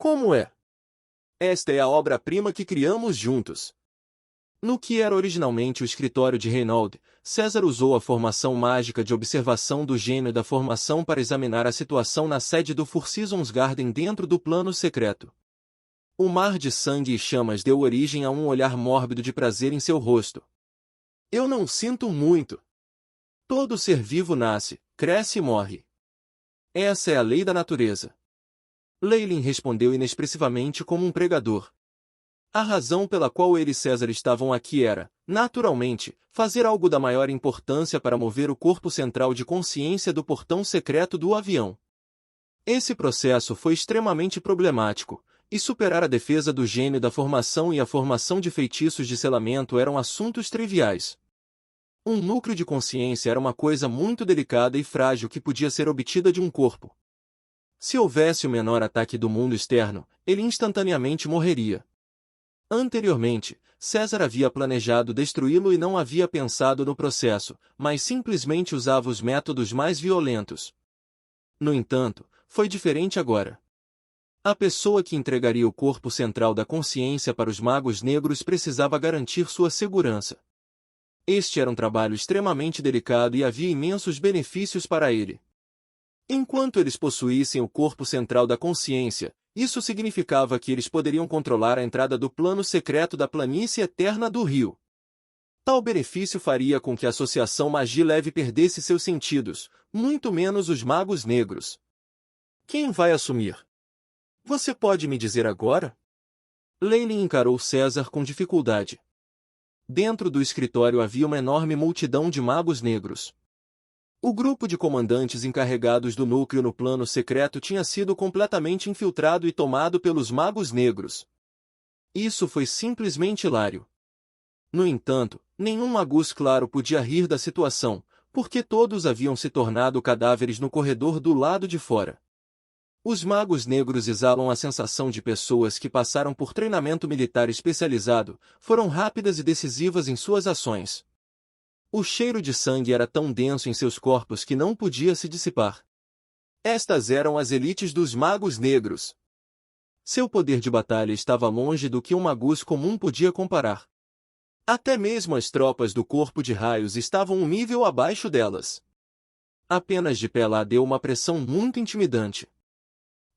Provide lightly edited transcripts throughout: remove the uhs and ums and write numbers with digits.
Como é? Esta é a obra-prima que criamos juntos. No que era originalmente o escritório de Reynolds, César usou a formação mágica de observação do gênio da formação para examinar a situação na sede do Four Seasons Garden dentro do plano secreto. O mar de sangue e chamas deu origem a um olhar mórbido de prazer em seu rosto. Eu não sinto muito. Todo ser vivo nasce, cresce e morre. Essa é a lei da natureza. Leyline respondeu inexpressivamente como um pregador. A razão pela qual ele e César estavam aqui era, naturalmente, fazer algo da maior importância para mover o corpo central de consciência do portão secreto do avião. Esse processo foi extremamente problemático, e superar a defesa do gênio da formação e a formação de feitiços de selamento eram assuntos triviais. Um núcleo de consciência era uma coisa muito delicada e frágil que podia ser obtida de um corpo. Se houvesse o menor ataque do mundo externo, ele instantaneamente morreria. Anteriormente, César havia planejado destruí-lo e não havia pensado no processo, mas simplesmente usava os métodos mais violentos. No entanto, foi diferente agora. A pessoa que entregaria o corpo central da consciência para os magos negros precisava garantir sua segurança. Este era um trabalho extremamente delicado e havia imensos benefícios para ele. Enquanto eles possuíssem o corpo central da consciência, isso significava que eles poderiam controlar a entrada do plano secreto da planície eterna do rio. Tal benefício faria com que a associação magia leve perdesse seus sentidos, muito menos os magos negros. Quem vai assumir? Você pode me dizer agora? Leyline encarou César com dificuldade. Dentro do escritório havia uma enorme multidão de magos negros. O grupo de comandantes encarregados do núcleo no plano secreto tinha sido completamente infiltrado e tomado pelos magos negros. Isso foi simplesmente hilário. No entanto, nenhum magus claro podia rir da situação, porque todos haviam se tornado cadáveres no corredor do lado de fora. Os magos negros exalam a sensação de pessoas que passaram por treinamento militar especializado, foram rápidas e decisivas em suas ações. O cheiro de sangue era tão denso em seus corpos que não podia se dissipar. Estas eram as elites dos magos negros. Seu poder de batalha estava longe do que um magus comum podia comparar. Até mesmo as tropas do corpo de raios estavam um nível abaixo delas. Apenas de pé lá deu uma pressão muito intimidante.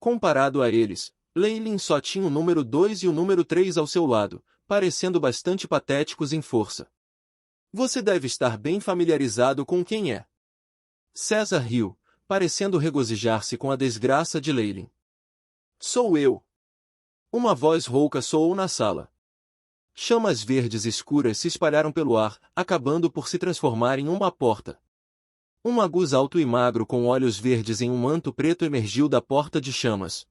Comparado a eles, Leyline só tinha o número 2 e o número 3 ao seu lado, parecendo bastante patéticos em força. Você deve estar bem familiarizado com quem é. César riu, parecendo regozijar-se com a desgraça de Leyline. Sou eu. Uma voz rouca soou na sala. Chamas verdes escuras se espalharam pelo ar, acabando por se transformar em uma porta. Um magus alto e magro com olhos verdes em um manto preto emergiu da porta de chamas.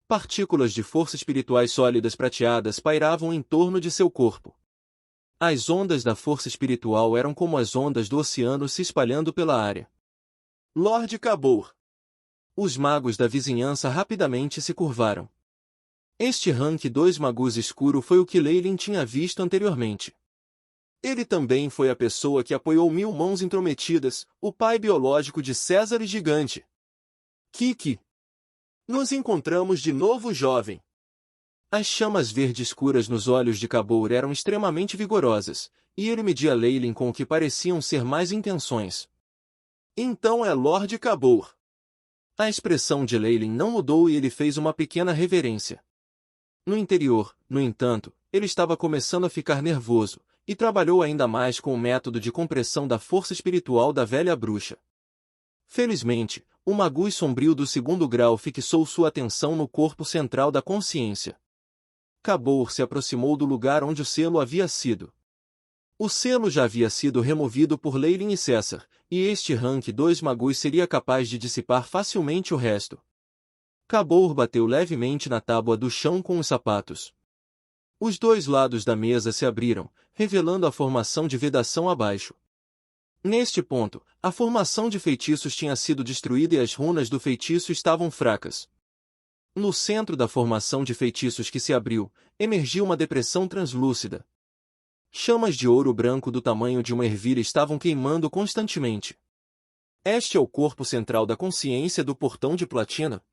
Partículas de força espirituais sólidas prateadas pairavam em torno de seu corpo. As ondas da força espiritual eram como as ondas do oceano se espalhando pela área. Lord Cabor. Os magos da vizinhança rapidamente se curvaram. Este rank 2 magus escuro foi o que Leyline tinha visto anteriormente. Ele também foi a pessoa que apoiou Mil Mãos Intrometidas, o pai biológico de César e Gigante. Kiki. Nos encontramos de novo, jovem. As chamas verde escuras nos olhos de Cabor eram extremamente vigorosas, e ele media Leyline com o que pareciam ser mais intenções. Então é Lord Cabor. A expressão de Leyline não mudou e ele fez uma pequena reverência. No interior, no entanto, ele estava começando a ficar nervoso, e trabalhou ainda mais com o método de compressão da força espiritual da velha bruxa. Felizmente, o magus sombrio do segundo grau fixou sua atenção no corpo central da consciência. Cabor se aproximou do lugar onde o selo havia sido. O selo já havia sido removido por Leyline e César, e este rank 2 magus seria capaz de dissipar facilmente o resto. Cabor bateu levemente na tábua do chão com os sapatos. Os dois lados da mesa se abriram, revelando a formação de vedação abaixo. Neste ponto, a formação de feitiços tinha sido destruída e as runas do feitiço estavam fracas. No centro da formação de feitiços que se abriu, emergiu uma depressão translúcida. Chamas de ouro branco do tamanho de uma ervilha estavam queimando constantemente. Este é o corpo central da consciência do portão de platina?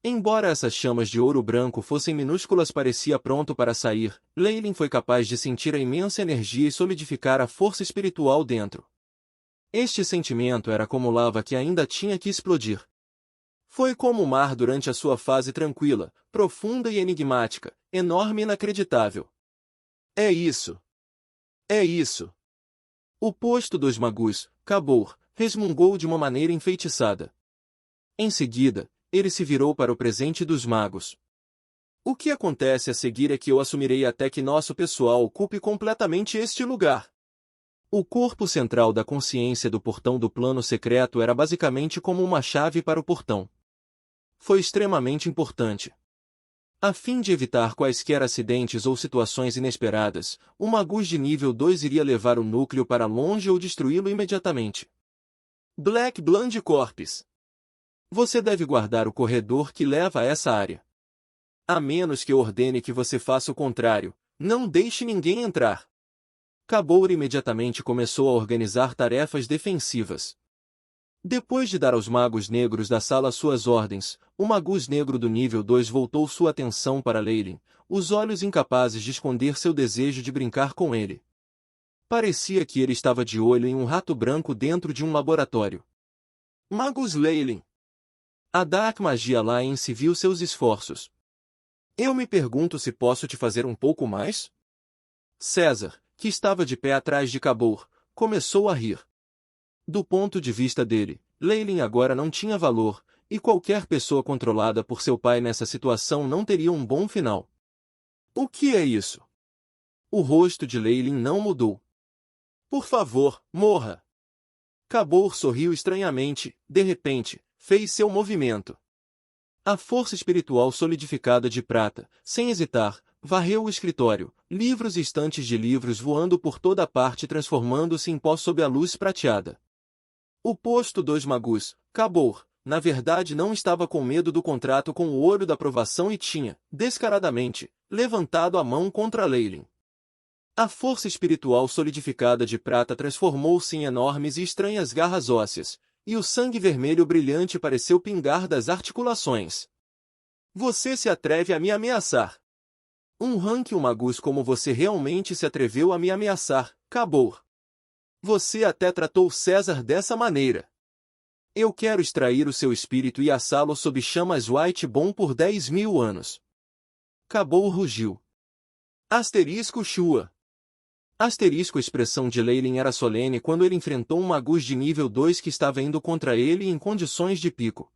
Embora essas chamas de ouro branco fossem minúsculas, parecia pronto para sair, Leyline foi capaz de sentir a imensa energia e solidificar a força espiritual dentro. Este sentimento era como lava que ainda tinha que explodir. Foi como o mar durante a sua fase tranquila, profunda e enigmática, enorme e inacreditável. É isso. É isso. O posto dos magus, Cabor, resmungou de uma maneira enfeitiçada. Em seguida, ele se virou para o presente dos magos. O que acontece a seguir é que eu assumirei até que nosso pessoal ocupe completamente este lugar. O corpo central da consciência do portão do plano secreto era basicamente como uma chave para o portão. Foi extremamente importante. A fim de evitar quaisquer acidentes ou situações inesperadas, o magus de nível 2 iria levar o núcleo para longe ou destruí-lo imediatamente. Black Blood Corps. Você deve guardar o corredor que leva a essa área. A menos que eu ordene que você faça o contrário, não deixe ninguém entrar. Cabor imediatamente começou a organizar tarefas defensivas. Depois de dar aos magos negros da sala suas ordens, o magus negro do nível 2 voltou sua atenção para Leyline, os olhos incapazes de esconder seu desejo de brincar com ele. Parecia que ele estava de olho em um rato branco dentro de um laboratório. Magus Leyline. A Dark Magia Alliance viu seus esforços. Eu me pergunto se posso te fazer um pouco mais? César, que estava de pé atrás de Cabor, começou a rir. Do ponto de vista dele, Leyline agora não tinha valor, e qualquer pessoa controlada por seu pai nessa situação não teria um bom final. O que é isso? O rosto de Leyline não mudou. Por favor, morra! Cabor sorriu estranhamente, de repente, fez seu movimento. A força espiritual solidificada de prata, sem hesitar, varreu o escritório, livros e estantes de livros voando por toda a parte transformando-se em pó sob a luz prateada. O posto dos magus, Cabor, na verdade não estava com medo do contrato com o ouro da provação e tinha, descaradamente, levantado a mão contra Leyline. A força espiritual solidificada de prata transformou-se em enormes e estranhas garras ósseas, e o sangue vermelho brilhante pareceu pingar das articulações. Você se atreve a me ameaçar? Um ranking magus como você realmente se atreveu a me ameaçar, Cabor. Você até tratou César dessa maneira. Eu quero extrair o seu espírito e assá-lo sob chamas White Bom por 10.000 anos. Cabor rugiu. Asterisco Shua. Asterisco. A expressão de Leyline era solene quando ele enfrentou um magus de nível 2 que estava indo contra ele em condições de pico.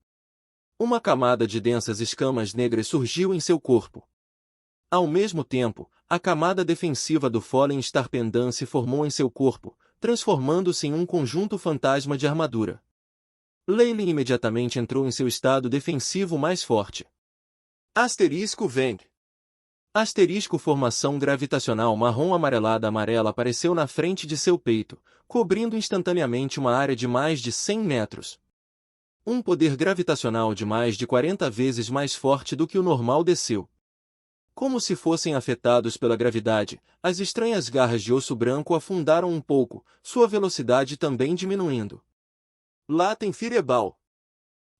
Uma camada de densas escamas negras surgiu em seu corpo. Ao mesmo tempo, a camada defensiva do Fallen Star Pendant se formou em seu corpo, transformando-se em um conjunto fantasma de armadura. Leyline imediatamente entrou em seu estado defensivo mais forte. Asterisco Veng. Asterisco. Formação gravitacional marrom amarelada amarela apareceu na frente de seu peito, cobrindo instantaneamente uma área de mais de 100 metros. Um poder gravitacional de mais de 40 vezes mais forte do que o normal desceu. Como se fossem afetados pela gravidade, as estranhas garras de osso branco afundaram um pouco, sua velocidade também diminuindo. Latem Fireball.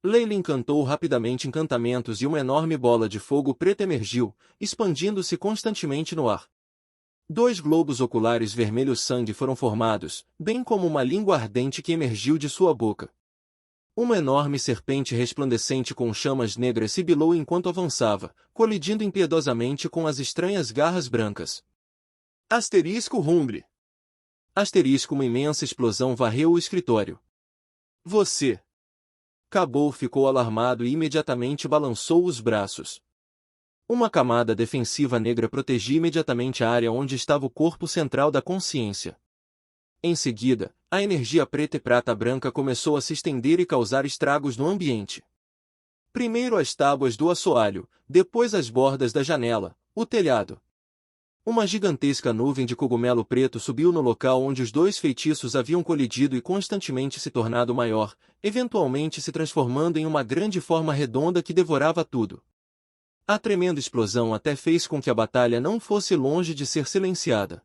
Leyline cantou rapidamente encantamentos e uma enorme bola de fogo preto emergiu, expandindo-se constantemente no ar. 2 globos oculares vermelhos sangue foram formados, bem como uma língua ardente que emergiu de sua boca. Uma enorme serpente resplandecente com chamas negras sibilou enquanto avançava, colidindo impiedosamente com as estranhas garras brancas. Asterisco Rumble. Asterisco. Uma imensa explosão varreu o escritório. Você! Cabor ficou alarmado e imediatamente balançou os braços. Uma camada defensiva negra protegia imediatamente a área onde estava o corpo central da consciência. Em seguida, a energia preta e prata branca começou a se estender e causar estragos no ambiente. Primeiro as tábuas do assoalho, depois as bordas da janela, o telhado. Uma gigantesca nuvem de cogumelo preto subiu no local onde os 2 feitiços haviam colidido e constantemente se tornado maior, eventualmente se transformando em uma grande forma redonda que devorava tudo. A tremenda explosão até fez com que a batalha não fosse longe de ser silenciada.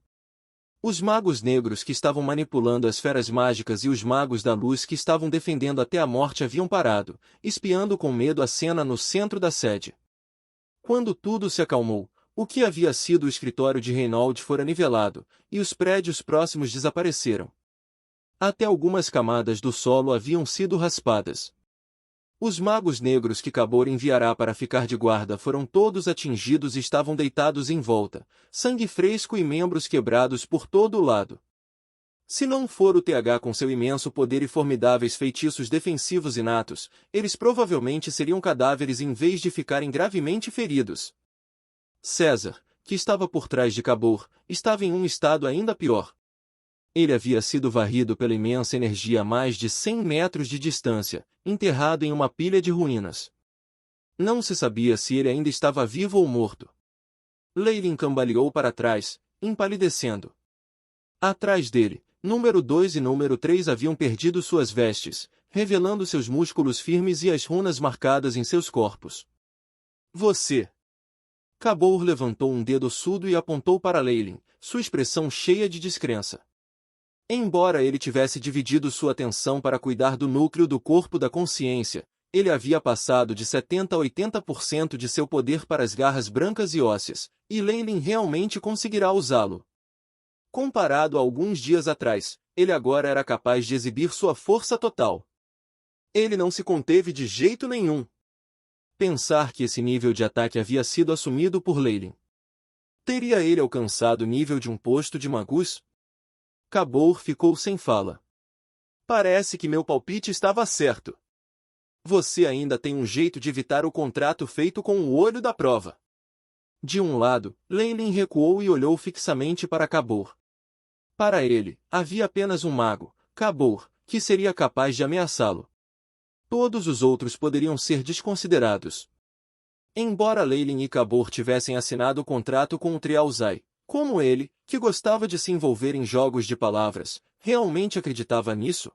Os magos negros que estavam manipulando as feras mágicas e os magos da luz que estavam defendendo até a morte haviam parado, espiando com medo a cena no centro da sede. Quando tudo se acalmou, o que havia sido o escritório de Reynolds fora nivelado, e os prédios próximos desapareceram. Até algumas camadas do solo haviam sido raspadas. Os magos negros que Cabor enviará para ficar de guarda foram todos atingidos e estavam deitados em volta, sangue fresco e membros quebrados por todo o lado. Se não for o TH com seu imenso poder e formidáveis feitiços defensivos inatos, eles provavelmente seriam cadáveres em vez de ficarem gravemente feridos. César, que estava por trás de Cabor, estava em um estado ainda pior. Ele havia sido varrido pela imensa energia a mais de 100 metros de distância, enterrado em uma pilha de ruínas. Não se sabia se ele ainda estava vivo ou morto. Leylin cambaleou para trás, empalidecendo. Atrás dele, número 2 e número 3 haviam perdido suas vestes, revelando seus músculos firmes e as runas marcadas em seus corpos. Você! Cabor levantou um dedo surdo e apontou para Leylin, sua expressão cheia de descrença. Embora ele tivesse dividido sua atenção para cuidar do núcleo do corpo da consciência, ele havia passado de 70% a 80% de seu poder para as garras brancas e ósseas, e Leylin realmente conseguirá usá-lo. Comparado a alguns dias atrás, ele agora era capaz de exibir sua força total. Ele não se conteve de jeito nenhum. Pensar que esse nível de ataque havia sido assumido por Leylin. Teria ele alcançado o nível de um posto de magus? Cabor ficou sem fala. Parece que meu palpite estava certo. Você ainda tem um jeito de evitar o contrato feito com o olho da prova. De um lado, Leylin recuou e olhou fixamente para Cabor. Para ele, havia apenas um mago, Cabor, que seria capaz de ameaçá-lo. Todos os outros poderiam ser desconsiderados. Embora Leylin e Cabor tivessem assinado o contrato com o Trialzai, como ele, que gostava de se envolver em jogos de palavras, realmente acreditava nisso?